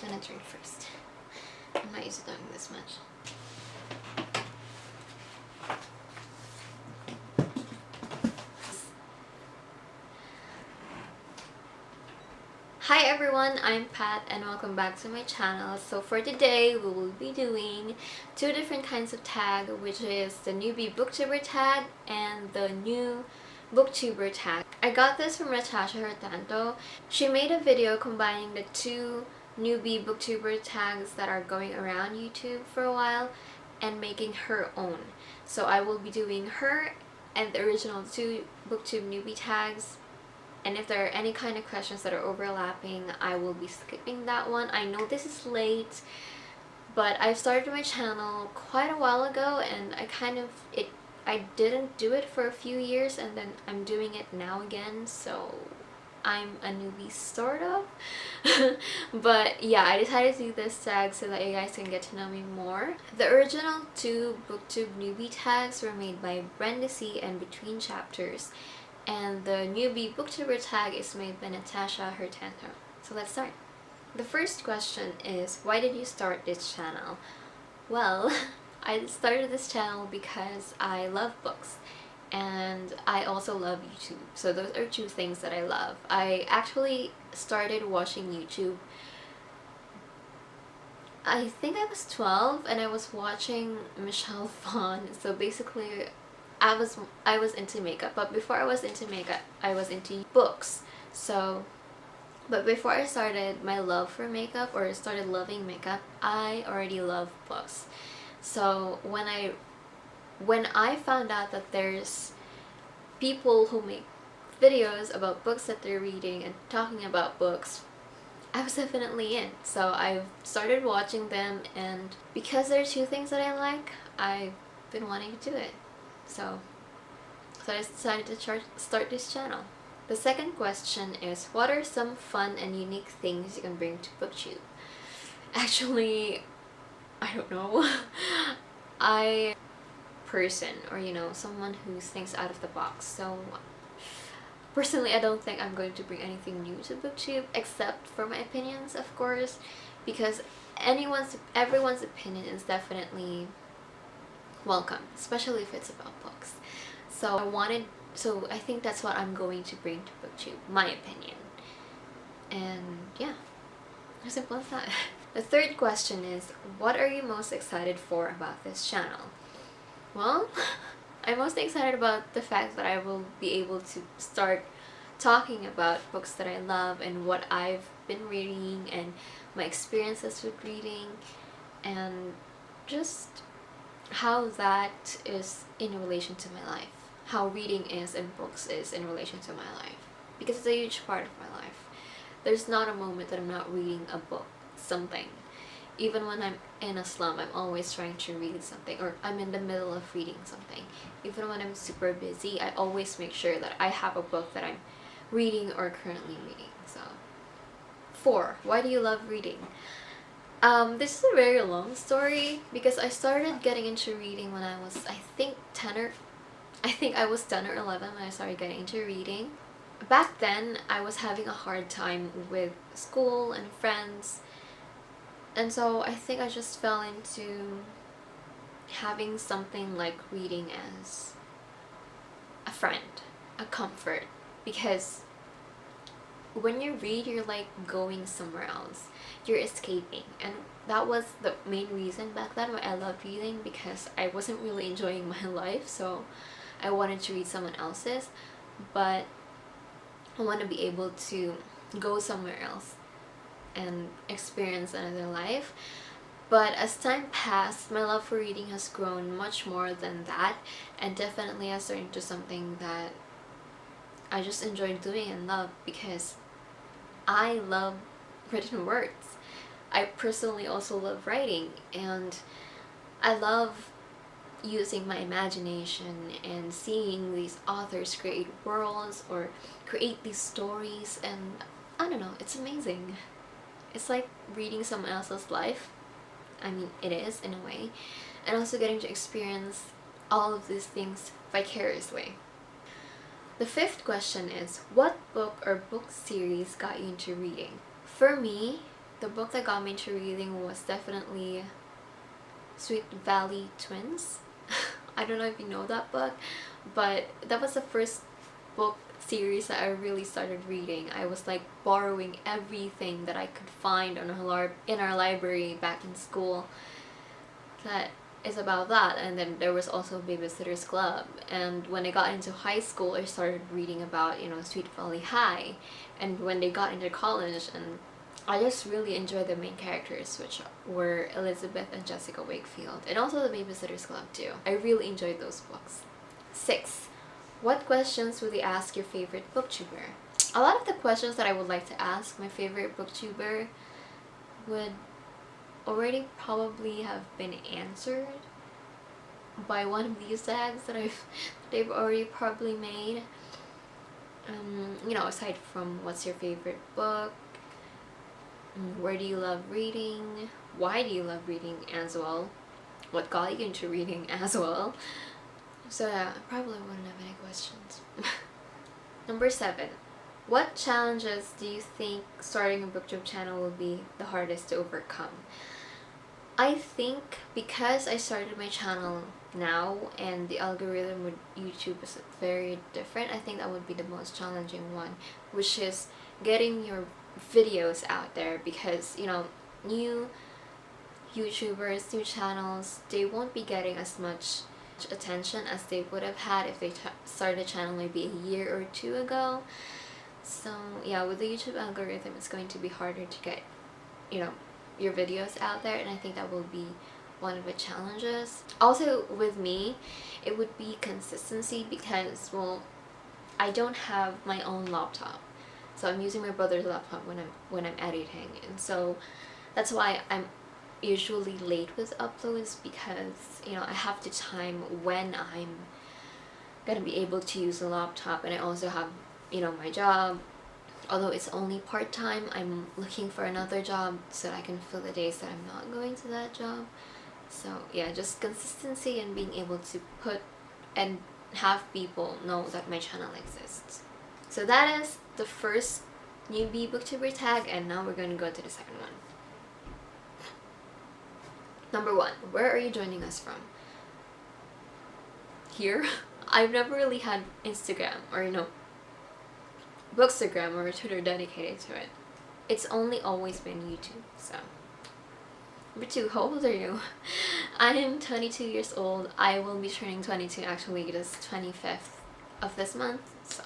gonna drink first. I'm not used to doing this much. Hi everyone, I'm Pat and welcome back to my channel. So for today we will be doing two different kinds of tag, which is the Newbie Booktuber tag and the new Booktuber tag. I got this from Natasha Hurtado. She made a video combining the two Newbie Booktuber tags that are going around YouTube for a while and making her own. So I will be doing her and the original two Booktube Newbie tags. And if there are any kind of questions that are overlapping, I will be skipping that one. I know this is late, but I started my channel quite a while ago and I didn't do it for a few years and then I'm doing it now again, so I'm a newbie sort of. But yeah, I decided to do this tag so that you guys can get to know me more. The original two Booktube Newbie tags were made by Brenda C and Between Chapters. And the Newbie Booktuber tag is made by Natasha Hurtado. So let's start. The first question is, why did you start this channel? Well, I started this channel because I love books and I also love YouTube. So those are two things that I love. I actually started watching YouTube, I think I was 12 and I was watching Michelle Phan. So basically I was into makeup, but before I was into makeup, I was into books. But before I started my love for makeup or started loving makeup, I already loved books. So when I found out that there's people who make videos about books that they're reading and talking about books, I was definitely in. So I started watching them, and because there are two things that I like, I've been wanting to do it. So I decided to start this channel. The second question is, what are some fun and unique things you can bring to Booktube? Actually, I don't know. Person, or someone who thinks out of the box. So personally, I don't think I'm going to bring anything new to Booktube except for my opinions, of course, because everyone's opinion is definitely welcome, especially if it's about books. So I think that's what I'm going to bring to Booktube, my opinion. And yeah, as simple as that. The third question is, what are you most excited for about this channel? Well, I'm mostly excited about the fact that I will be able to start talking about books that I love and what I've been reading and my experiences with reading, and just how that is in relation to my life, how reading is and books is in relation to my life, because it's a huge part of my life. There's not a moment that I'm not reading a book, something. Even when I'm in a slum, I'm always trying to read something, or I'm in the middle of reading something. Even when I'm super busy, I always make sure that I have a book that I'm reading or currently reading. So 4, why do you love reading? This is a very long story because I started getting into reading when I was, I think I was 10 or 11 when I started getting into reading. Back then, I was having a hard time with school and friends, and so I think I just fell into having something like reading as a friend, a comfort, because when you read, you're like going somewhere else. You're escaping, and that was the main reason back then why I loved reading, because I wasn't really enjoying my life, so I wanted to read someone else's, but I want to be able to go somewhere else and experience another life. But as time passed, my love for reading has grown much more than that, and definitely has turned into something that I just enjoy doing and love, because I love written words. I personally also love writing, and I love using my imagination and seeing these authors create worlds or create these stories, and I don't know, it's amazing. It's like reading someone else's life. I mean, it is in a way, and also getting to experience all of these things vicariously. The fifth question is, what book or book series got you into reading? For me, the book that got me into reading was definitely Sweet Valley Twins. I don't know if you know that book, but that was the first book series that I really started reading. I was like borrowing everything that I could find on in our library back in school that is about that. And then there was also Babysitter's Club, and when I got into high school I started reading about, you know, Sweet Valley High, and when they got into college, and I just really enjoyed the main characters, which were Elizabeth and Jessica Wakefield, and also the Babysitter's Club too. I really enjoyed those books. 6. What questions would you ask your favorite booktuber? A lot of the questions that I would like to ask my favorite booktuber would already probably have been answered by one of these tags that they've already probably made. You know, aside from what's your favorite book, where do you love reading, why do you love reading as well, what got you into reading as well. So yeah, I probably wouldn't have any questions. Number 7. What challenges do you think starting a booktube channel will be the hardest to overcome? I think because I started my channel now and the algorithm with YouTube is very different, I think that would be the most challenging one, which is getting your videos out there, because, you know, new YouTubers, new channels, they won't be getting as much attention as they would have had if they started a channel maybe a year or 2 ago. So yeah, with the YouTube algorithm, it's going to be harder to get, you know, your videos out there, and I think that will be one of the challenges. Also with me, it would be consistency, because, well, I don't have my own laptop, so I'm using my brother's laptop when I'm editing, and so that's why I'm usually late with uploads, because, you know, I have to time when I'm gonna be able to use the laptop, and I also have, you know, my job. Although it's only part-time, I'm looking for another job so that I can fill the days that I'm not going to that job. So yeah, just consistency and being able to put and have people know that my channel exists. So that is the first Newbie Booktuber tag, and now we're going to go to the second one. Number 1, where are you joining us from? Here? I've never really had Instagram or, you know, Bookstagram or Twitter dedicated to it. It's only always been YouTube, so. Number 2, how old are you? I am 22 years old. I will be turning 22 actually this 25th of this month, so.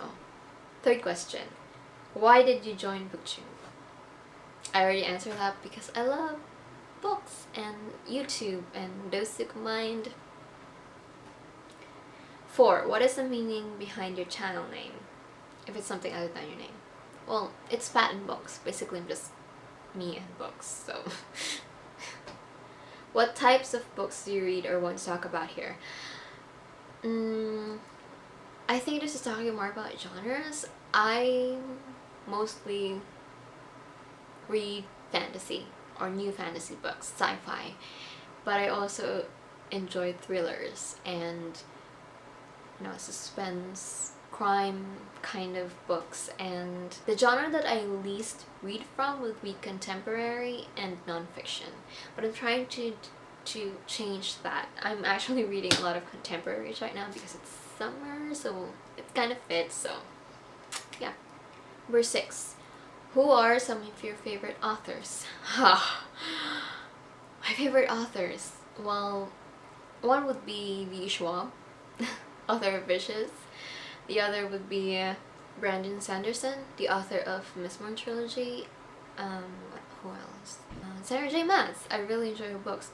Third question, why did you join Booktube? I already answered that, because I love books and YouTube and those two combined. 4, what is the meaning behind your channel name? If it's something other than your name. Well, it's PatAndBooks. Basically, I'm just me and books, so. What types of books do you read or want to talk about here? I think this is talking more about genres. I mostly read fantasy or new fantasy books, sci-fi, but I also enjoy thrillers and, you know, suspense, crime kind of books, and the genre that I least read from would be contemporary and non-fiction, but I'm trying to change that. I'm actually reading a lot of contemporaries right now because it's summer, so it kind of fits, so yeah. Number 6, who are some of your favorite authors? My favorite authors, well, one would be V. Schwab, author of Vicious. The other would be Brandon Sanderson, the author of Miss Moon trilogy. Who else? Sarah J. Maas. I really enjoy her books.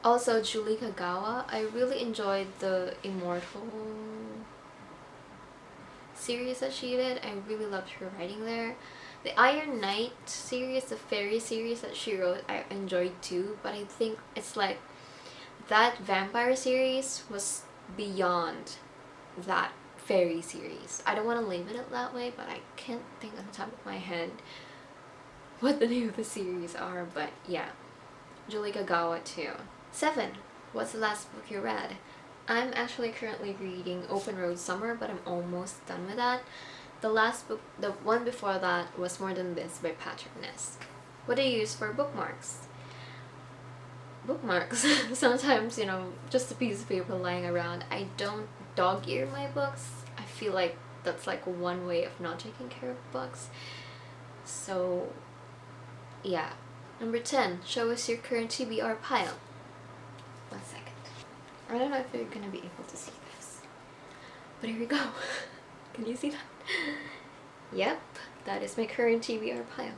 Also, Julie Kagawa. I really enjoyed the Immortal series that she did. I really loved her writing there. The Iron Knight series, the fairy series that she wrote, I enjoyed too, but I think it's like that vampire series was beyond that fairy series. I don't want to label it that way, but I can't think on the top of my head what the name of the series are, but yeah. Julie Kagawa too. 7. What's the last book you read? I'm actually currently reading Open Road Summer, but I'm almost done with that. The last book, the one before that, was More Than This by Patrick Ness. What do you use for bookmarks? Bookmarks. Sometimes, you know, just a piece of paper lying around. I don't dog ear my books. I feel like that's like one way of not taking care of books. So yeah. Number 10, show us your current TBR pile. 1 second. I don't know if you're gonna be able to see this, but here we go. Can you see that? Yep, that is my current TBR pile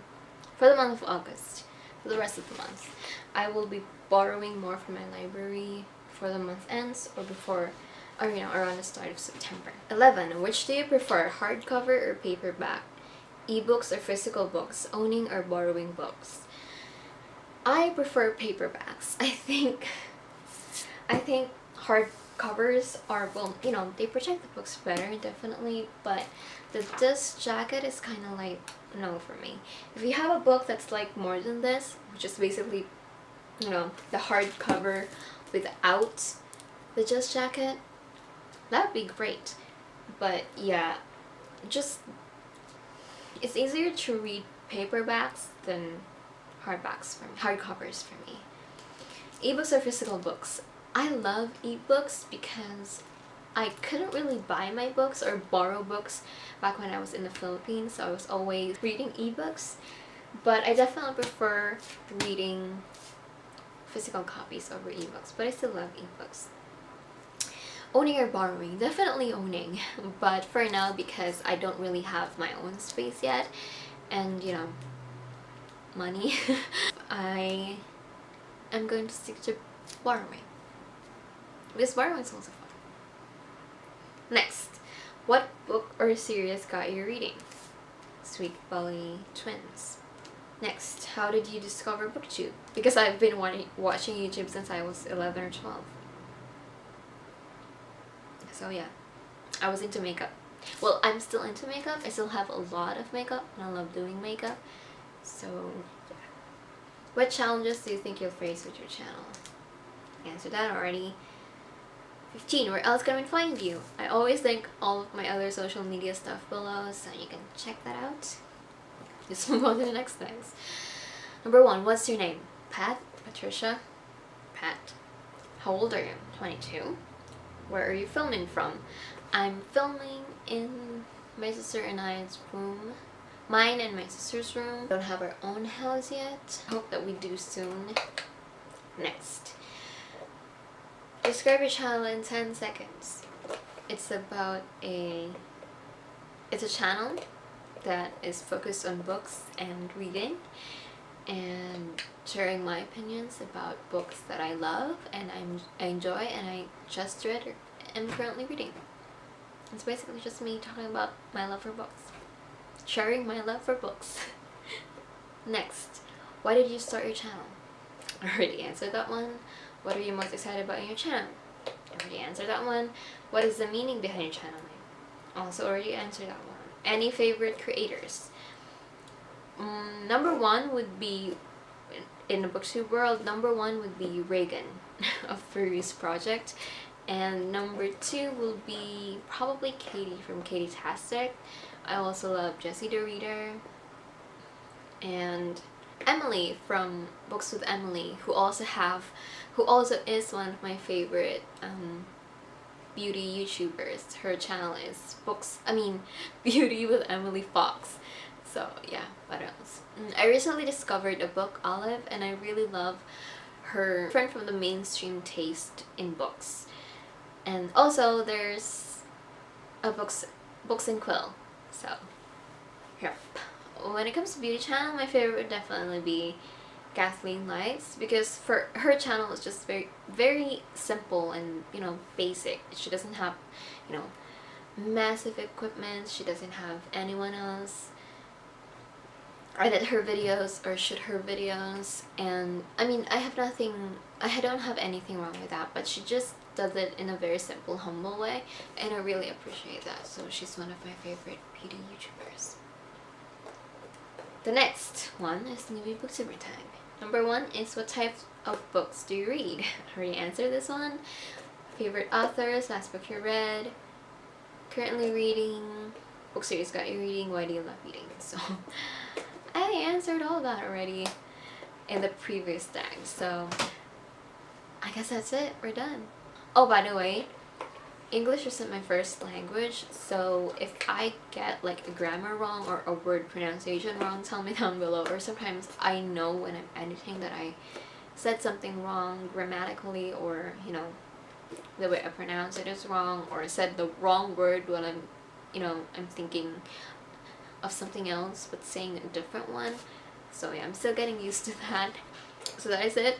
for the month of August. For the rest of the month, I will be borrowing more from my library for the month ends or before, or you know, around the start of September. 11, which do you prefer, hardcover or paperback? Ebooks or physical books? Owning or borrowing books? I prefer paperbacks. I think hardcovers are, well, you know, they protect the books better, definitely, but the disc jacket is kind of like no for me. If you have a book that's like more than this, which is basically, you know, the hardcover without the disc jacket, that'd be great. But yeah, just it's easier to read paperbacks than hardcovers for me. Ebooks or physical books? I love ebooks because I couldn't really buy my books or borrow books back when I was in the Philippines, so I was always reading ebooks. But I definitely prefer reading physical copies over ebooks, but I still love ebooks. Owning or borrowing? Definitely owning, but for now, because I don't really have my own space yet, and you know, money, I am going to stick to borrowing. Because borrowing is also fun. Next, what book or series got you reading? Sweet Belly Twins. Next, how did you discover Booktube? Because I've been watching YouTube since I was 11 or 12. So yeah, I was into makeup. Well, I'm still into makeup. I still have a lot of makeup and I love doing makeup. So yeah. What challenges do you think you'll face with your channel? Answered that already. 15, where else can we find you? I always link all of my other social media stuff below, so you can check that out. Just move on to the next things. Number 1, what's your name? Pat? Patricia? Pat. How old are you? 22. Where are you filming from? I'm filming in my sister and I's room. Mine and my sister's room. We don't have our own house yet. Hope that we do soon. Next. Describe your channel in 10 seconds. It's a channel that is focused on books and reading and sharing my opinions about books that I love and I enjoy and I just read or am currently reading. It's basically just me talking about my love for books. Sharing my love for books. Next, why did you start your channel? I already answered that one. What are you most excited about in your channel? I already answered that one. What is the meaning behind your channel name? Also already answered that one. Any favorite creators? Number 1 would be, in the Booktube world, number 1 would be Reagan of Furious Project. And number 2 will be probably Katie from Katie-tastic. I also love Jessie the Reader. And Emily from Books with Emily, who also is one of my favorite beauty YouTubers. Her channel is Beauty with Emily Fox. So yeah, what else? I recently discovered a book, Olive, and I really love her different from the mainstream taste in books. And also there's a books and Quill. So yep. When it comes to beauty channel, my favorite would definitely be Kathleen Lights, because for her channel is just very simple and, you know, basic. She doesn't have, you know, massive equipment. She doesn't have anyone else edit her videos or shoot her videos, and I mean, I don't have anything wrong with that, but she just does it in a very simple, humble way, and I really appreciate that. So she's one of my favorite beauty YouTubers. The next one is Newbie Booktuber time. Number 1 is, what type of books do you read? I already answered this one. Favorite authors, last book you read, currently reading, book series got you reading, why do you love reading? So I I answered all that already in the previous tag, so I guess that's it. We're done. Oh, by the way, English isn't my first language, so if I get like a grammar wrong or a word pronunciation wrong, tell me down below. Or sometimes I know when I'm editing that I said something wrong grammatically, or you know, the way I pronounce it is wrong, or said the wrong word when I'm, you know, I'm thinking of something else but saying a different one. So yeah, I'm still getting used to that. So that is it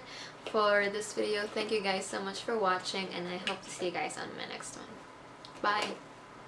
for this video. Thank you guys so much for watching, and I hope to see you guys on my next one. Bye!